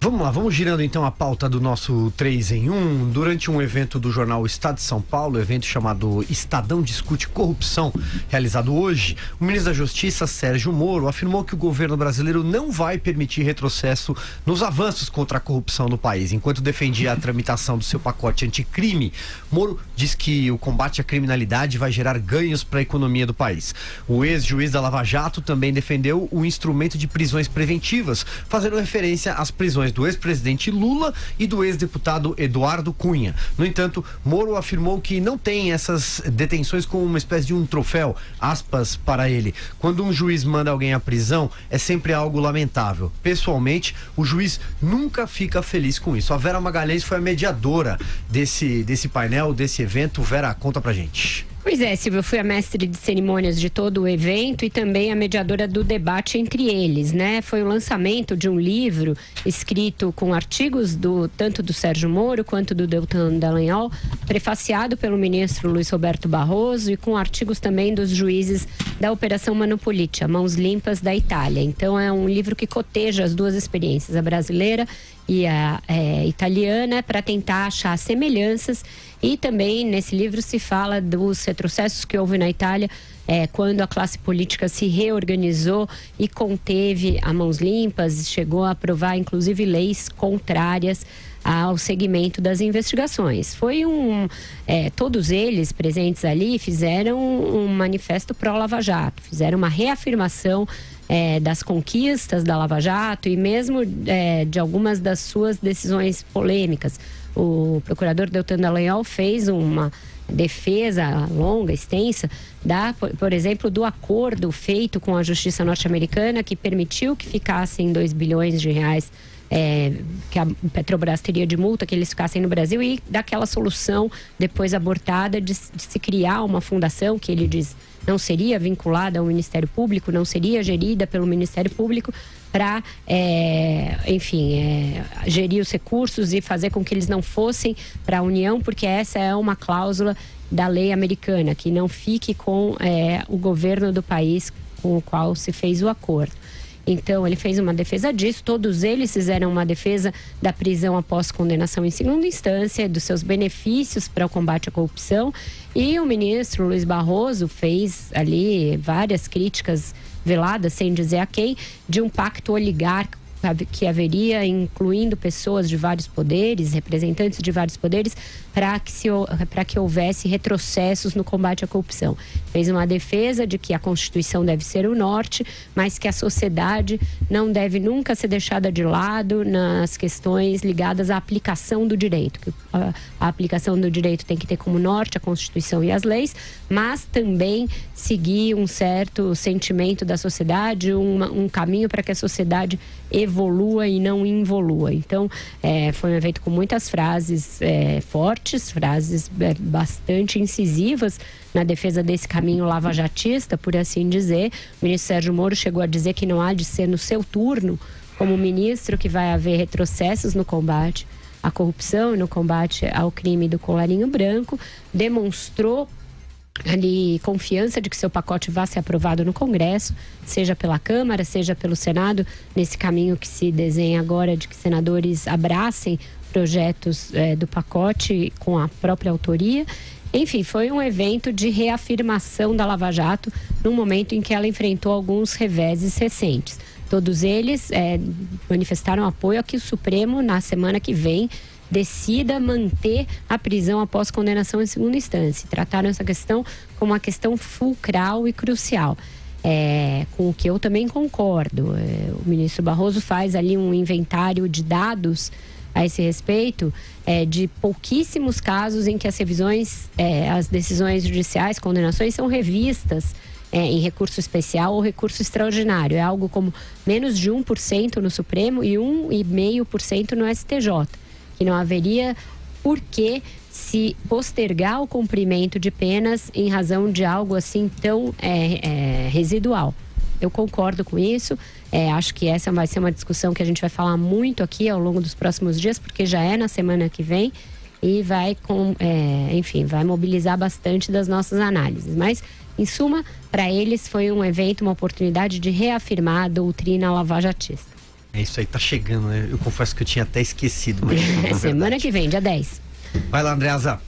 Vamos lá, vamos girando então a pauta do nosso 3 em 1. Durante um evento do jornal Estado de São Paulo, evento chamado Estadão Discute Corrupção, realizado hoje, o ministro da Justiça, Sérgio Moro, afirmou que o governo brasileiro não vai permitir retrocesso nos avanços contra a corrupção no país. Enquanto defendia a tramitação do seu pacote anticrime, Moro diz que o combate à criminalidade vai gerar ganhos para a economia do país. O ex-juiz da Lava Jato também defendeu o instrumento de prisões preventivas, fazendo referência às prisões do ex-presidente Lula e do ex-deputado Eduardo Cunha. No entanto, Moro afirmou que não tem essas detenções como uma espécie de um troféu, aspas, para ele. Quando um juiz manda alguém à prisão, é sempre algo lamentável. Pessoalmente, o juiz nunca fica feliz com isso. A Vera Magalhães foi a mediadora desse painel, desse evento. Vera, conta pra gente. Pois é, Silvio, eu fui a mestre de cerimônias de todo o evento e também a mediadora do debate entre eles, né? Foi o lançamento de um livro escrito com artigos tanto do Sérgio Moro quanto do Deltan Dallagnol, prefaciado pelo ministro Luiz Roberto Barroso e com artigos também dos juízes da Operação Mano Politia, Mãos Limpas da Itália. Então é um livro que coteja as duas experiências, a brasileira e a italiana, para tentar achar semelhanças. E também nesse livro se fala dos retrocessos que houve na Itália quando a classe política se reorganizou e conteve a mãos limpas, chegou a aprovar inclusive leis contrárias ao segmento das investigações. Todos eles presentes ali fizeram um manifesto pró-Lava Jato, fizeram uma reafirmação das conquistas da Lava Jato e mesmo de algumas das suas decisões polêmicas. O procurador Deltan Dallagnol fez uma defesa longa, extensa, por exemplo, do acordo feito com a justiça norte-americana que permitiu que ficassem 2 bilhões de reais que a Petrobras teria de multa, que eles ficassem no Brasil, e daquela solução depois abortada de se criar uma fundação que ele diz não seria vinculada ao Ministério Público, não seria gerida pelo Ministério Público, para, gerir os recursos e fazer com que eles não fossem para a União, porque essa é uma cláusula da lei americana, que não fique com o governo do país com o qual se fez o acordo. Então, ele fez uma defesa disso, todos eles fizeram uma defesa da prisão após condenação em segunda instância, dos seus benefícios para o combate à corrupção, e o ministro Luiz Barroso fez ali várias críticas veladas, sem dizer a quem, de um pacto oligárquico que haveria, incluindo pessoas de vários poderes, representantes de vários poderes, para que houvesse retrocessos no combate à corrupção. Fez uma defesa de que a Constituição deve ser o norte, mas que a sociedade não deve nunca ser deixada de lado nas questões ligadas à aplicação do direito. Que a aplicação do direito tem que ter como norte a Constituição e as leis, mas também seguir um certo sentimento da sociedade, um caminho para que a sociedade evolua e não involua. Então, foi um evento com muitas frases fortes, frases bastante incisivas na defesa desse caminho lavajatista, por assim dizer. O ministro Sérgio Moro chegou a dizer que não há de ser no seu turno, como ministro, que vai haver retrocessos no combate à corrupção e no combate ao crime do colarinho branco. Demonstrou ali confiança de que seu pacote vá ser aprovado no Congresso, seja pela Câmara, seja pelo Senado, nesse caminho que se desenha agora de que senadores abracem projetos do pacote com a própria autoria. Enfim, foi um evento de reafirmação da Lava Jato num momento em que ela enfrentou alguns reveses recentes. Todos eles manifestaram apoio a que o Supremo, na semana que vem, decida manter a prisão após condenação em segunda instância. Trataram essa questão como uma questão fulcral e crucial, com o que eu também concordo. O ministro Barroso faz ali um inventário de dados a esse respeito, de pouquíssimos casos em que as revisões, as decisões judiciais, condenações, são revistas em recurso especial ou recurso extraordinário. É algo como menos de 1% no Supremo e 1,5% no STJ. Que não haveria por que se postergar o cumprimento de penas em razão de algo assim tão residual. Eu concordo com isso, acho que essa vai ser uma discussão que a gente vai falar muito aqui ao longo dos próximos dias, porque já é na semana que vem e vai mobilizar bastante das nossas análises. Mas, em suma, para eles foi um evento, uma oportunidade de reafirmar a doutrina lavajatista. É isso aí, tá chegando, né? Eu confesso que eu tinha até esquecido. Mas semana que vem, dia 10. Vai lá, Andreasa.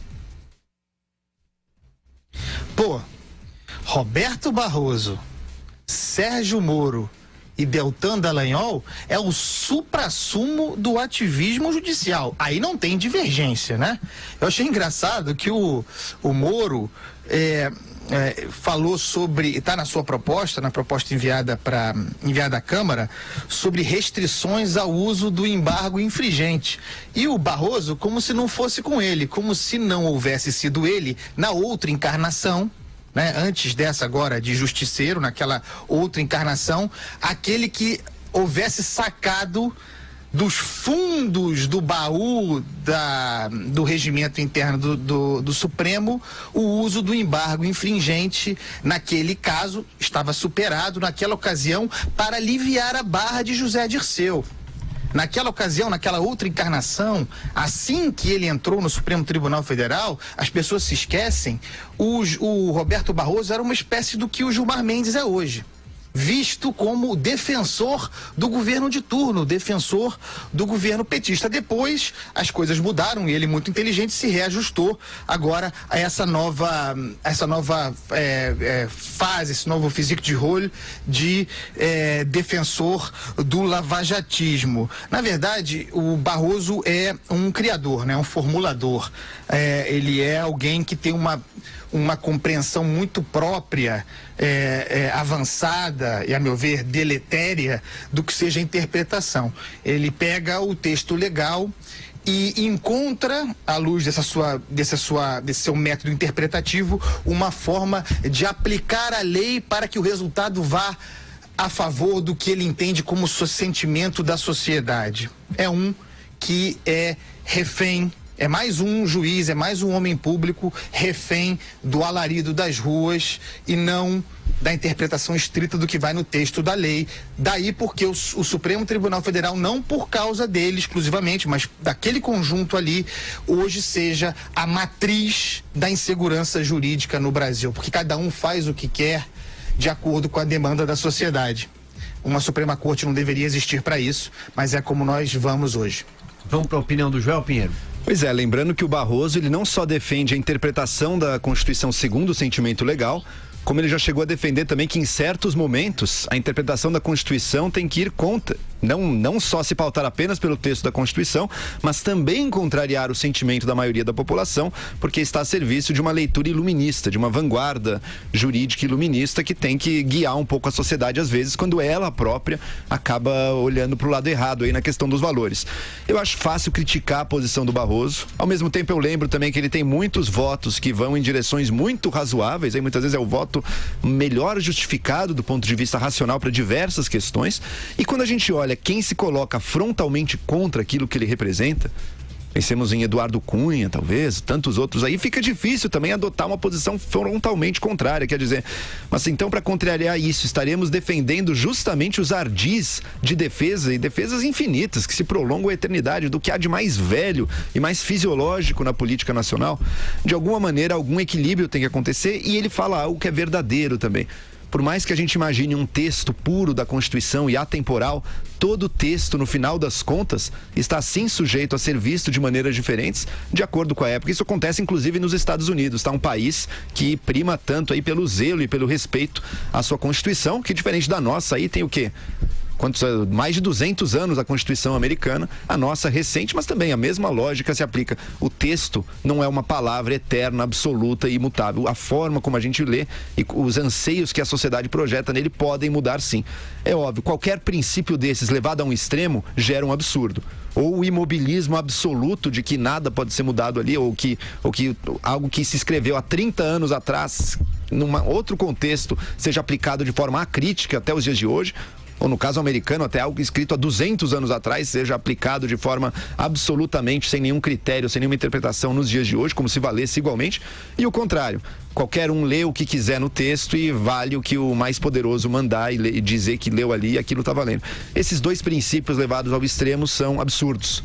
Pô, Roberto Barroso, Sérgio Moro e Deltan Dallagnol é o suprassumo do ativismo judicial. Aí não tem divergência, né? Eu achei engraçado que o Moro falou sobre, está na sua proposta, na proposta enviada à Câmara, sobre restrições ao uso do embargo infringente. E o Barroso, como se não fosse com ele, como se não houvesse sido ele na outra encarnação, né, antes dessa agora de justiceiro, naquela outra encarnação, aquele que houvesse sacado dos fundos do baú do regimento interno do Supremo o uso do embargo infringente. Naquele caso, estava superado naquela ocasião para aliviar a barra de José Dirceu. Naquela ocasião, naquela outra encarnação, assim que ele entrou no Supremo Tribunal Federal, as pessoas se esquecem, o Roberto Barroso era uma espécie do que o Gilmar Mendes é hoje, visto como defensor do governo de turno, defensor do governo petista. Depois as coisas mudaram e ele, muito inteligente, se reajustou agora a essa nova fase, esse novo physique de rôle de defensor do lavajatismo. Na verdade, o Barroso é um criador, né? Um formulador. Ele é alguém que tem uma compreensão muito própria, avançada e, a meu ver, deletéria do que seja a interpretação. Ele pega o texto legal e encontra, à luz desse seu método interpretativo, uma forma de aplicar a lei para que o resultado vá a favor do que ele entende como sentimento da sociedade. É um que é refém. É mais um juiz, é mais um homem público refém do alarido das ruas e não da interpretação estrita do que vai no texto da lei. Daí porque o Supremo Tribunal Federal, não por causa dele exclusivamente, mas daquele conjunto ali, hoje seja a matriz da insegurança jurídica no Brasil. Porque cada um faz o que quer de acordo com a demanda da sociedade. Uma Suprema Corte não deveria existir para isso, mas é como nós vamos hoje. Vamos para a opinião do Joel Pinheiro. Pois é, lembrando que o Barroso, ele não só defende a interpretação da Constituição segundo o sentimento legal, como ele já chegou a defender também que em certos momentos a interpretação da Constituição tem que ir contra, não só se pautar apenas pelo texto da Constituição, mas também contrariar o sentimento da maioria da população, porque está a serviço de uma leitura iluminista, de uma vanguarda jurídica iluminista que tem que guiar um pouco a sociedade às vezes, quando ela própria acaba olhando para o lado errado aí na questão dos valores. Eu acho fácil criticar a posição do Barroso, ao mesmo tempo eu lembro também que ele tem muitos votos que vão em direções muito razoáveis, aí muitas vezes é o voto melhor justificado do ponto de vista racional para diversas questões, e quando a gente olha quem se coloca frontalmente contra aquilo que ele representa, pensemos em Eduardo Cunha, talvez, tantos outros aí, fica difícil também adotar uma posição frontalmente contrária, quer dizer, mas então para contrariar isso, estaremos defendendo justamente os ardis de defesa e defesas infinitas que se prolongam a eternidade do que há de mais velho e mais fisiológico na política nacional. De alguma maneira, algum equilíbrio tem que acontecer e ele fala algo que é verdadeiro também. Por mais que a gente imagine um texto puro da Constituição e atemporal, todo texto, no final das contas, está sim sujeito a ser visto de maneiras diferentes, de acordo com a época. Isso acontece, inclusive, nos Estados Unidos, tá? Um país que prima tanto aí pelo zelo e pelo respeito à sua Constituição, que diferente da nossa aí tem o quê? Mais de 200 anos a Constituição americana, a nossa recente, mas também a mesma lógica se aplica. O texto não é uma palavra eterna, absoluta e imutável. A forma como a gente lê e os anseios que a sociedade projeta nele podem mudar sim. É óbvio, qualquer princípio desses levado a um extremo gera um absurdo. Ou o imobilismo absoluto de que nada pode ser mudado ali, ou que algo que se escreveu há 30 anos atrás, num outro contexto, seja aplicado de forma acrítica até os dias de hoje, ou no caso americano, até algo escrito há 200 anos atrás seja aplicado de forma absolutamente sem nenhum critério, sem nenhuma interpretação nos dias de hoje, como se valesse igualmente, e o contrário. Qualquer um lê o que quiser no texto e vale o que o mais poderoso mandar e dizer que leu ali e aquilo está valendo. Esses dois princípios levados ao extremo são absurdos.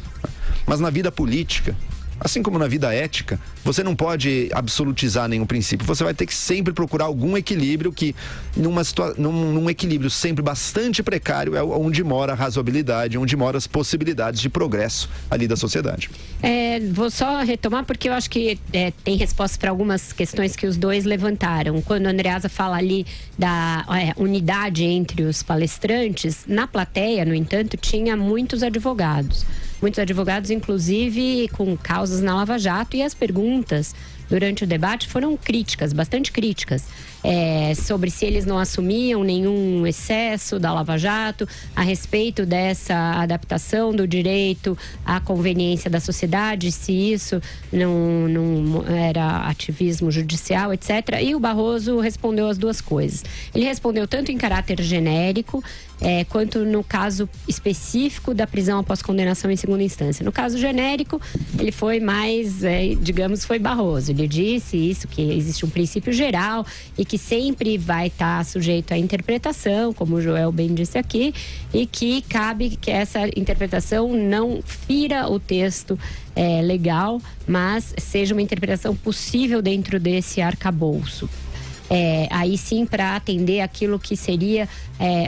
Mas na vida política, Assim como na vida ética, você não pode absolutizar nenhum princípio. Você vai ter que sempre procurar algum equilíbrio que, num equilíbrio sempre bastante precário, é onde mora a razoabilidade, onde mora as possibilidades de progresso ali da sociedade. Vou só retomar, porque eu acho que tem resposta para algumas questões que os dois levantaram. Quando a Andreasa fala ali da unidade entre os palestrantes, na plateia, no entanto, tinha muitos advogados. Muitos advogados, inclusive, com causas na Lava Jato, e as perguntas durante o debate foram críticas, bastante críticas, sobre se eles não assumiam nenhum excesso da Lava Jato, a respeito dessa adaptação do direito à conveniência da sociedade, se isso não era ativismo judicial, etc. E o Barroso respondeu as duas coisas. Ele respondeu tanto em caráter genérico, quanto no caso específico da prisão após condenação em segunda instância. No caso genérico, ele foi mais, foi Barroso. Ele disse isso, que existe um princípio geral e que sempre vai estar sujeito à interpretação, como o Joel bem disse aqui, e que cabe que essa interpretação não fira o texto legal, mas seja uma interpretação possível dentro desse arcabouço. Aí sim, para atender aquilo que seria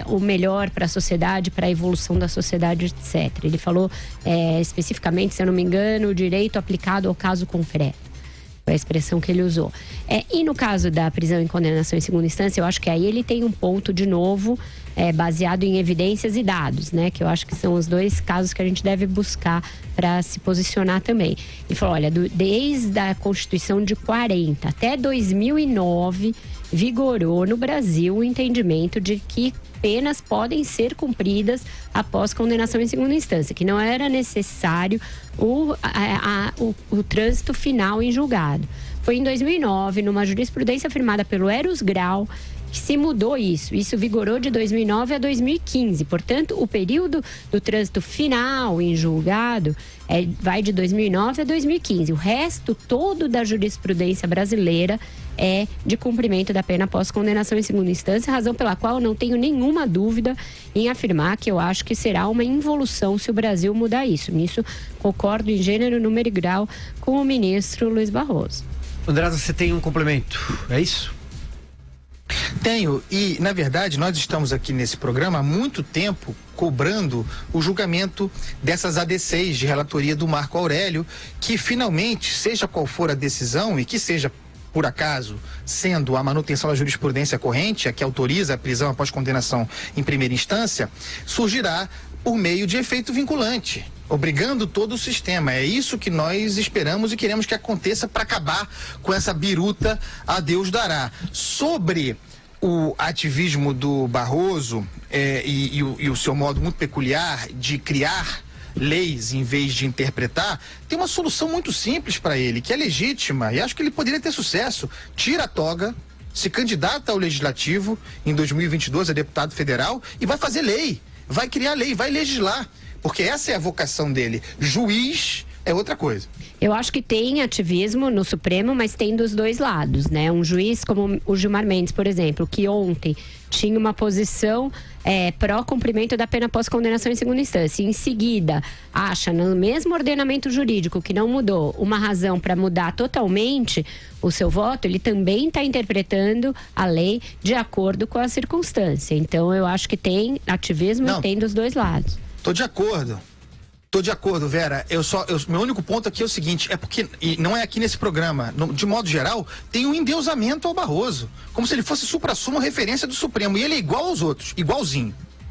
o melhor para a sociedade, para a evolução da sociedade, etc. Ele falou especificamente, se eu não me engano, o direito aplicado ao caso concreto. Foi a expressão que ele usou. E no caso da prisão em condenação em segunda instância, eu acho que aí ele tem um ponto, de novo, baseado em evidências e dados, né? Que eu acho que são os dois casos que a gente deve buscar para se posicionar também. Ele falou, olha, desde a Constituição de 40 até 2009, vigorou no Brasil o entendimento de que penas podem ser cumpridas após condenação em segunda instância, que não era necessário o trânsito final em julgado. Foi em 2009, numa jurisprudência firmada pelo Eros Grau, que se mudou isso. Isso vigorou de 2009 a 2015. Portanto, o período do trânsito final em julgado vai de 2009 a 2015. O resto todo da jurisprudência brasileira é de cumprimento da pena após condenação em segunda instância, razão pela qual eu não tenho nenhuma dúvida em afirmar que eu acho que será uma involução se o Brasil mudar isso. Nisso, concordo em gênero, número e grau com o ministro Luiz Barroso. Andreasa, você tem um complemento, é isso? Tenho, e na verdade nós estamos aqui nesse programa há muito tempo cobrando o julgamento dessas AD6 de relatoria do Marco Aurélio, que finalmente, seja qual for a decisão e que seja por acaso, sendo a manutenção da jurisprudência corrente, a que autoriza a prisão após condenação em primeira instância, surgirá por meio de efeito vinculante, obrigando todo o sistema. É isso que nós esperamos e queremos que aconteça para acabar com essa biruta a Deus dará. Sobre o ativismo do Barroso e o seu modo muito peculiar de criar leis em vez de interpretar, tem uma solução muito simples para ele, que é legítima, e acho que ele poderia ter sucesso. Tira a toga, se candidata ao legislativo em 2022 a deputado federal e vai fazer lei, vai criar lei, vai legislar, porque essa é a vocação dele. Juiz é outra coisa. Eu acho que tem ativismo no Supremo, mas tem dos dois lados, né? Um juiz como o Gilmar Mendes, por exemplo, que ontem tinha uma posição pró-cumprimento da pena pós-condenação em segunda instância. Em seguida, acha no mesmo ordenamento jurídico que não mudou uma razão para mudar totalmente o seu voto, ele também está interpretando a lei de acordo com a circunstância. Então, eu acho que tem ativismo e tem dos dois lados. Tô de acordo, Vera. Meu único ponto aqui é o seguinte, é porque, e não é aqui nesse programa, de modo geral, tem um endeusamento ao Barroso, como se ele fosse supra-sumo referência do Supremo, e ele é igual aos outros, igualzinho.